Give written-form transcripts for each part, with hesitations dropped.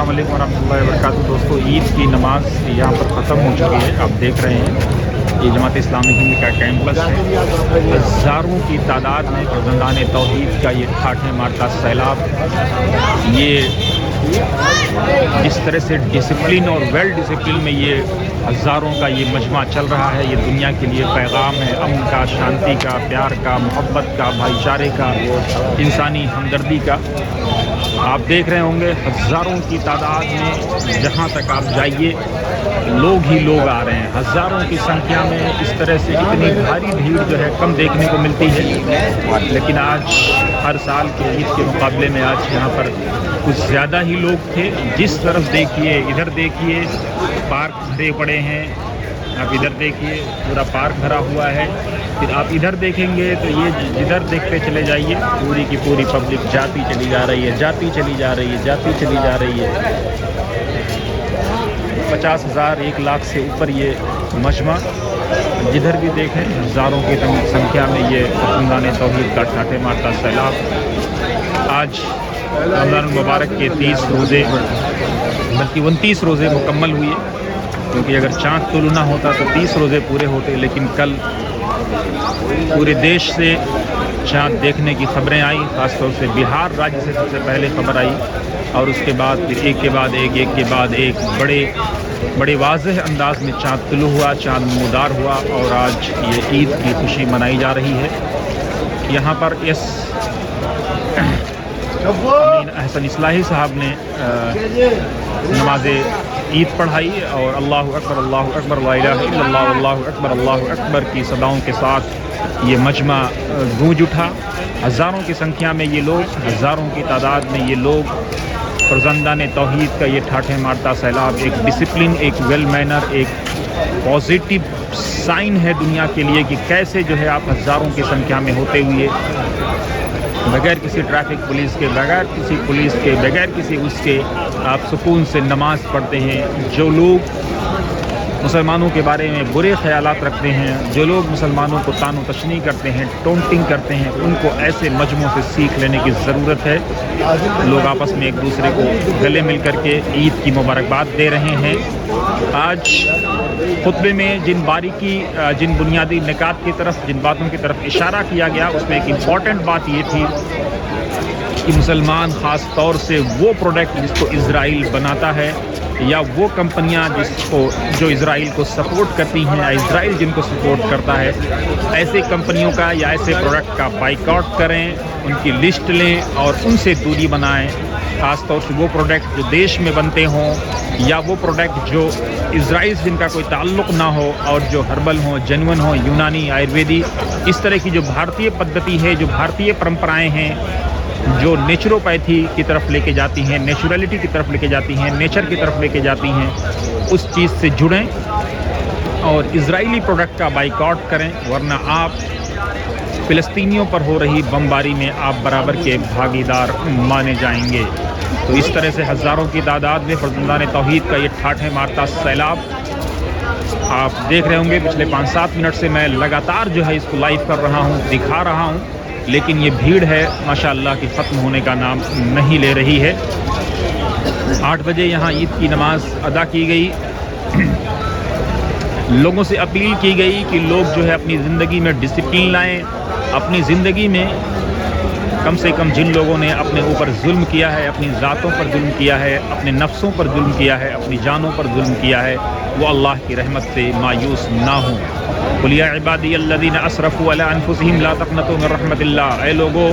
अस्सलाम वालेकुम वरहमतुल्लाहि वबरकातुहू। दोस्तों, ईद की नमाज़ यहाँ पर ख़त्म हो चुकी है। आप देख रहे हैं ये जमात इस्लामी हिंद का कैंपस है। हज़ारों की तादाद में फर्जंदान तौहीद का ये ठाठे मारता सैलाब, ये जिस तरह से डिसिप्लिन और वेल डिसिप्लिन में ये हज़ारों का ये मजमा चल रहा है, ये दुनिया के लिए पैगाम है अमन का, शांति का, प्यार का, मोहब्बत का, भाईचारे का, इंसानी हमदर्दी का। आप देख रहे होंगे हज़ारों की तादाद में जहाँ तक आप जाइए लोग ही लोग आ रहे हैं। हज़ारों की संख्या में इस तरह से इतनी भारी भीड़ जो है कम देखने को मिलती है, लेकिन आज हर साल के ईद के मुकाबले में आज यहाँ पर कुछ ज़्यादा ही लोग थे। जिस तरफ देखिए, इधर देखिए, पार्क भरे पड़े हैं। आप इधर देखिए, पूरा पार्क भरा हुआ है। फिर आप इधर देखेंगे तो ये जिधर देखते चले जाइए पूरी की पूरी पब्लिक जाती चली जा रही है, जाती चली जा रही है, जाती चली जा रही है। 50,000 1 लाख से ऊपर ये मजमा, जिधर भी देखें हज़ारों की संख्या में ये फर्जंदान तौहीद का ठाठे मारता सैलाब। आज रमज़ान मुबारक के 30 रोज़े बल्कि 29 रोज़े मुकम्मल हुए, क्योंकि अगर चाँद तुलू ना होता तो 30 रोज़े पूरे होते। लेकिन कल पूरे देश से चाँद देखने की खबरें आई, ख़ासतौर से बिहार राज्य से सबसे पहले खबर आई, और उसके बाद फिर एक के बाद एक बड़े वाज़ेह अंदाज में चाँद तुलू हुआ, चाँद नमूदार हुआ, और आज ये ईद की खुशी मनाई जा रही है। यहाँ पर इस अमीन अहसन इस्लाही साहब ने नमाज ईद पढ़ाई और अल्लाहु अकबर ला इलाहा इल्लल्लाह अल्लाहु अकबर की सदाओं के साथ ये मजमा गूंज उठा। हज़ारों की संख्या में ये लोग, हज़ारों की तादाद में ये लोग, फर्जंदान तौहीद का ये ठाठे मारता सैलाब एक डिसिप्लिन, एक वेल मैनर, एक पॉजिटिव साइन है दुनिया के लिए कि कैसे जो है आप हज़ारों की संख्या में होते हुए बगैर किसी ट्रैफिक पुलिस के, बगैर किसी पुलिस के, बगैर किसी उसके आप सुकून से नमाज़ पढ़ते हैं। जो लोग मुसलमानों के बारे में बुरे ख्यालात रखते हैं, जो लोग मुसलमानों को तानो तशनी करते हैं, टोंटिंग करते हैं, उनको ऐसे मजमों से सीख लेने की ज़रूरत है। लोग आपस में एक दूसरे को गले मिल कर के ईद की मुबारकबाद दे रहे हैं। आज खुतबे में जिन बुनियादी निकात की तरफ, जिन बातों की तरफ इशारा किया गया, उसमें एक इम्पॉर्टेंट बात ये थी कि मुसलमान ख़ास तौर से वो प्रोडक्ट जिसको इज़राइल बनाता है, या वो कंपनियां जो इज़राइल को सपोर्ट करती हैं, या इज़राइल जिनको सपोर्ट करता है, ऐसे कंपनियों का या ऐसे प्रोडक्ट का बाइकआउट करें, उनकी लिस्ट लें और उनसे दूरी बनाएं। ख़ास तौर से वो प्रोडक्ट जो देश में बनते हों, या वो प्रोडक्ट जो इज़राइल से जिनका कोई ताल्लुक़ ना हो और जो हर्बल हों, जेन्युइन हों, यूनानी, आयुर्वेदी, इस तरह की जो भारतीय पद्धति है, जो भारतीय परंपराएं हैं, जो नेचुरोपैथी की तरफ लेके जाती हैं, नेचुरलिटी की तरफ लेके जाती हैं, नेचर की तरफ लेके जाती हैं, उस चीज़ से जुड़ें और इज़राइली प्रोडक्ट का बाइकआउट करें, वरना आप फ़िलिस्तीनियों पर हो रही बमबारी में आप बराबर के भागीदार माने जाएंगे। तो इस तरह से हज़ारों की तादाद में फर्जंदान तौहीद का ये ठाठे मारता सैलाब आप देख रहे होंगे। पिछले 5-7 मिनट से मैं लगातार जो है इसको लाइव कर रहा हूँ, दिखा रहा हूँ, लेकिन ये भीड़ है माशाअल्लाह की ख़त्म होने का नाम नहीं ले रही है। 8 बजे यहाँ ईद की नमाज़ अदा की गई। लोगों से अपील की गई कि लोग जो है अपनी ज़िंदगी में डिसिप्लिन लाएं। अपनी ज़िंदगी में कम से कम जिन लोगों ने अपने ऊपर जुल्म किया है, अपनी ज़ातों पर जुल्म किया है, अपने नफ्सों पर जुल्म किया है, अपनी जानों पर जुल्म किया है, वो अल्लाह की रहमत से मायूस ना हों। कुल या इबादी अल्लज़ीना असरफ़ू अला अनफुसिहिम ला तक़नतू मिन रहमतिल्लाह। ऐ लोगो,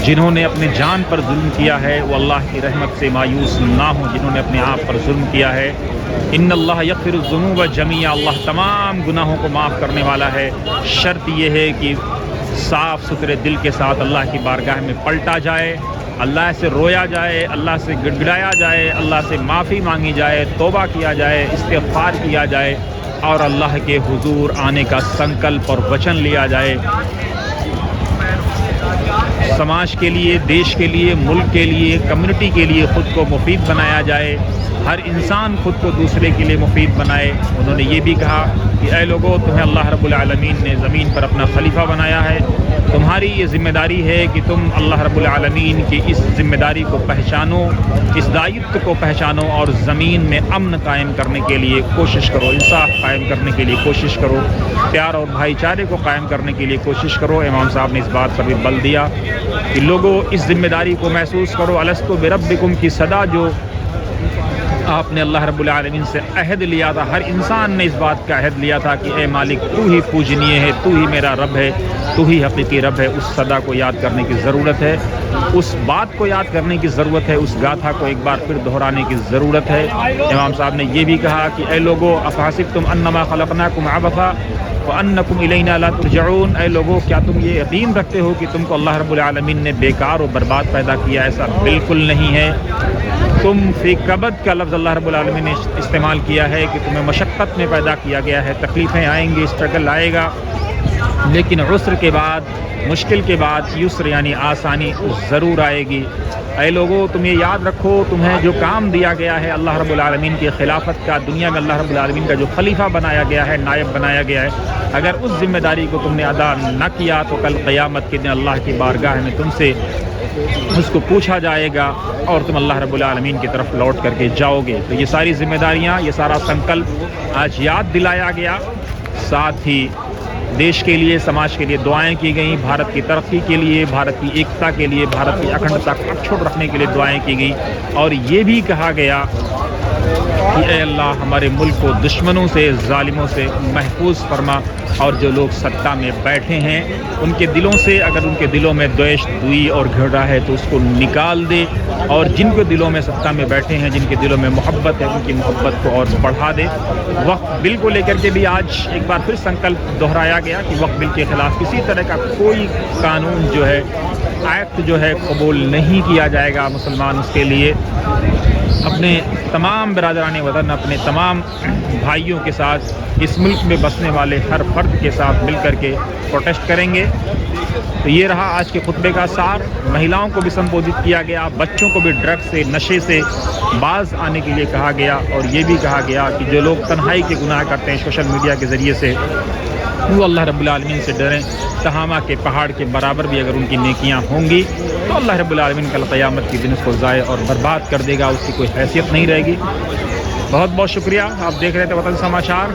जिन्होंने अपने जान पर जुल्म किया है वो अल्लाह की रहमत से मायूस ना हों। जिन्होंने अपने आप पर जुल्म किया है, इन्नल्लाह यग़फ़िरुज़्ज़ुनूब जमीआ, अल्लाह तमाम गुनाहों को माफ़ करने वाला है। शर्त यह है कि साफ़ सुथरे दिल के साथ अल्लाह की बारगाह में पलटा जाए, अल्लाह से रोया जाए, अल्लाह से गिड़गिड़ाया जाए, अल्लाह से माफ़ी मांगी जाए, तौबा किया जाए, इस्तिग़फ़ार किया जाए और अल्लाह के हुजूर आने का संकल्प और वचन लिया जाए। समाज के लिए, देश के लिए, मुल्क के लिए, कम्युनिटी के लिए ख़ुद को मुफीद बनाया जाए, हर इंसान ख़ुद को दूसरे के लिए मुफीद बनाए। उन्होंने ये भी कहा कि ऐ लोगों, तुम्हें अल्लाह रब्बुल आलमीन ने ज़मीन पर अपना खलीफा बनाया है, तुम्हारी ये ज़िम्मेदारी है कि तुम अल्लाह रब्बुल आलमीन की इस ज़िम्मेदारी को पहचानो, इस दायित्व को पहचानो और ज़मीन में अमन कायम करने के लिए कोशिश करो, इंसाफ कायम करने के लिए कोशिश करो, प्यार और भाईचारे को कायम करने के लिए कोशिश करो। इमाम साहब ने इस बात पर भी बल दिया कि लोगों, इस ज़िम्मेदारी को महसूस करो। अलस्तु बिरब्बिकुम की सदा जो आपने अल्लाह रब्बुल आलमीन से अहद लिया था, हर इंसान ने इस बात का अहद लिया था कि ए मालिक, तू ही पूजनीय है, तू ही मेरा रब है, तू ही हकीकी रब है। उस सदा को याद करने की ज़रूरत है, उस बात को याद करने की ज़रूरत है, उस गाथा को एक बार फिर दोहराने की ज़रूरत है। इमाम साहब ने ये भी कहा कि ए लोगो, अफहसिबतुम अन्नमा खलक़नाकुम अबसा व अन्नकुम इलैना ला तुरजऊन। ऐ लोगों, क्या तुम ये यकीन रखते हो कि तुमको अल्लाह रब्बुल आलमीन ने बेकार और बर्बाद पैदा किया? ऐसा बिल्कुल नहीं है। तुम फी कबद का लफ्ज़ अल्लाह रब्बुल आलमीन ने इस्तेमाल किया है कि तुम्हें मशक्क़त में पैदा किया गया है, तकलीफ़ें आएंगी, स्ट्रगल आएगा, लेकिन उस्र के बाद, मुश्किल के बाद युस्र यानी आसानी ज़रूर आएगी। ऐ लोगों, तुम ये याद रखो, तुम्हें जो काम दिया गया है अल्लाह रब्बुल आलमीन की खिलाफत का, दुनिया में अल्लाह रब्बुल आलमीन का जो खलीफा बनाया गया है, नायब बनाया गया है, अगर उस ज़िम्मेदारी को तुमने अदा न किया तो कल क़यामत के दिन अल्लाह की बारगाह में तुमसे उसको पूछा जाएगा और तुम अल्लाह रब्बुल आलमीन की तरफ लौट करके जाओगे। तो ये सारी ज़िम्मेदारियाँ, ये सारा संकल्प आज याद दिलाया गया। साथ ही देश के लिए, समाज के लिए दुआएं की गई, भारत की तरक्की के लिए, भारत की एकता के लिए, भारत की अखंडता को अक्षुण्ण रखने के लिए दुआएं की गई और ये भी कहा गया कि ऐ अल्लाह, हमारे मुल्क को दुश्मनों से, जालिमों से महफूज फरमा और जो लोग सत्ता में बैठे हैं उनके दिलों से, अगर उनके दिलों में द्वेष, दुई और घृणा है तो उसको निकाल दे, और जिनके दिलों में सत्ता में बैठे हैं, जिनके दिलों में मोहब्बत है, उनकी मोहब्बत को और बढ़ा दे। वक्फ बिल को लेकर के भी आज एक बार फिर संकल्प दोहराया गया कि वक्फ बिल के ख़िलाफ़ किसी तरह का कोई कानून जो है, एक्ट जो है, कबूल नहीं किया जाएगा। मुसलमान उसके लिए अपने तमाम बिरादरान वतन, अपने तमाम भाइयों के साथ, इस मुल्क में बसने वाले हर फर्द के साथ मिल कर के प्रोटेस्ट करेंगे। तो ये रहा आज के खुतबे का सार। महिलाओं को भी संबोधित किया गया, बच्चों को भी ड्रग्स से, नशे से बाज आने के लिए कहा गया और ये भी कहा गया कि जो लोग तन्हाई के गुनाह करते हैं सोशल मीडिया के ज़रिए से, वो अल्लाह रब्बुल आलमीन से डरें। तहामा के पहाड़ के बराबर भी अगर उनकी नेकियां होंगी तो अल्लाह रब्बुल आलमीन कल क़यामत के दिन उसको ज़ाय और बर्बाद कर देगा, उसकी कोई हैसियत नहीं रहेगी। बहुत बहुत शुक्रिया। आप देख रहे थे वतन समाचार।